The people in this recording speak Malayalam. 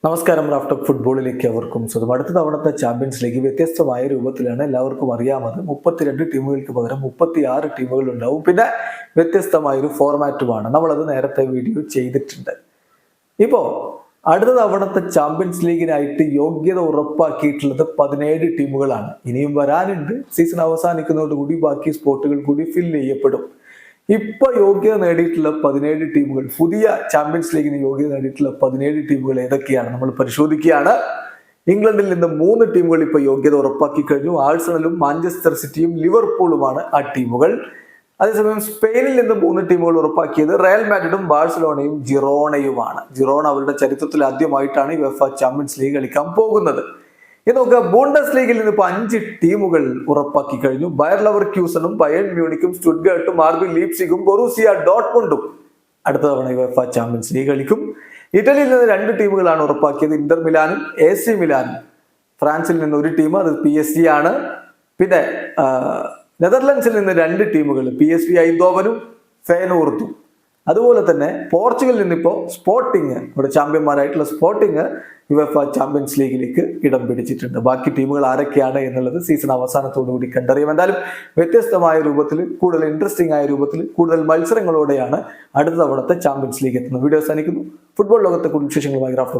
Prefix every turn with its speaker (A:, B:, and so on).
A: നമസ്കാരം. റാഫ്റ്റ് ഫുട്ബോളിലേക്ക് അവർക്കും സ്വന്തം. അടുത്ത തവണത്തെ ചാമ്പ്യൻസ് ലീഗ് വ്യത്യസ്തമായ രൂപത്തിലാണ് എല്ലാവർക്കും അറിയാമത്. 32 ടീമുകൾക്ക് പകരം 36 ടീമുകൾ ഉണ്ടാവും. പിന്നെ വ്യത്യസ്തമായൊരു ഫോർമാറ്റുമാണ്. നമ്മളത് നേരത്തെ വീഡിയോ ചെയ്തിട്ടുണ്ട്. ഇപ്പോൾ അടുത്ത തവണത്തെ ചാമ്പ്യൻസ് ലീഗിനായിട്ട് യോഗ്യത ഉറപ്പാക്കിയിട്ടുള്ളത് 17 ടീമുകളാണ്. ഇനിയും വരാനുണ്ട്. സീസൺ അവസാനിക്കുന്നതോടുകൂടി ബാക്കി സ്പോട്ടുകൾ കൂടി ഫില്ല് ചെയ്യപ്പെടും. ഇപ്പൊ യോഗ്യത നേടിയിട്ടുള്ള 17 ടീമുകൾ, പുതിയ ചാമ്പ്യൻസ് ലീഗിന് യോഗ്യത നേടിയിട്ടുള്ള 17 ടീമുകൾ ഏതൊക്കെയാണ് നമ്മൾ പരിശോധിക്കുകയാണ്. ഇംഗ്ലണ്ടിൽ നിന്ന് 3 ടീമുകൾ ഇപ്പൊ യോഗ്യത ഉറപ്പാക്കി കഴിഞ്ഞു. ആഴ്സണലും മാഞ്ചസ്റ്റർ സിറ്റിയും ലിവർപൂളുമാണ് ആ ടീമുകൾ. അതേസമയം സ്പെയിനിൽ നിന്ന് 3 ടീമുകൾ ഉറപ്പാക്കിയത് റയൽ മാഡ്രിഡും ബാഴ്സലോണയും ജിറോണയുമാണ്. ജിറോണ അവരുടെ ചരിത്രത്തിൽ ആദ്യമായിട്ടാണ് യുവേഫ ചാമ്പ്യൻസ് ലീഗ് കളിക്കാൻ പോകുന്നത്. ഇത് നോക്കുക, ബൂണ്ടസ് ലീഗിൽ നിന്ന് ഇപ്പൊ 5 ടീമുകൾ ഉറപ്പാക്കി കഴിഞ്ഞു. ബയർ ലെവർക്യൂസനും ബയേൺ മ്യൂണിക്കും സ്റ്റുട്ട്ഗർട്ടും ആർബി ലീപ്സിഗും ബൊറൂസിയ ഡോട്ട്മുണ്ടും അടുത്ത തവണ യുവേഫ ചാമ്പ്യൻസ് ലീഗ് കളിക്കും. ഇറ്റലിയിൽ നിന്ന് 2 ടീമുകളാണ് ഉറപ്പാക്കിയത്, ഇന്റർ മിലാനും AC മിലാനും. ഫ്രാൻസിൽ നിന്ന് 1 ടീം, അത് PSG ആണ്. പിന്നെ നെതർലൻഡ്സിൽ നിന്ന് 2 ടീമുകൾ, PSV ഐന്തോവനും ഫെയനൂർത്തും. അതുപോലെ തന്നെ പോർച്ചുഗലിൽ നിന്നിപ്പോ സ്പോർട്ടിങ്, ഇവിടെ ചാമ്പ്യന്മാരായിട്ടുള്ള സ്പോർട്ടിങ് യുവേഫ ചാമ്പ്യൻസ് ലീഗിലേക്ക് ഇടം പിടിച്ചിട്ടുണ്ട്. ബാക്കി ടീമുകൾ ആരൊക്കെയാണ് എന്നുള്ളത് സീസൺ അവസാനത്തോടുകൂടി കണ്ടറിയാം. എന്തായാലും വ്യത്യസ്തമായ രൂപത്തിൽ, കൂടുതൽ ഇൻട്രസ്റ്റിംഗ് ആയ രൂപത്തിൽ, കൂടുതൽ മത്സരങ്ങളോടെയാണ് അടുത്ത തവണത്തെ ചാമ്പ്യൻസ് ലീഗ് എത്തുന്നത്. വീഡിയോ അവസാനിക്കുന്നു. ഫുട്ബോൾ ലോകത്തെ കൂടുതൽ വിശേഷങ്ങളുമായി റാഫ്റ്റ്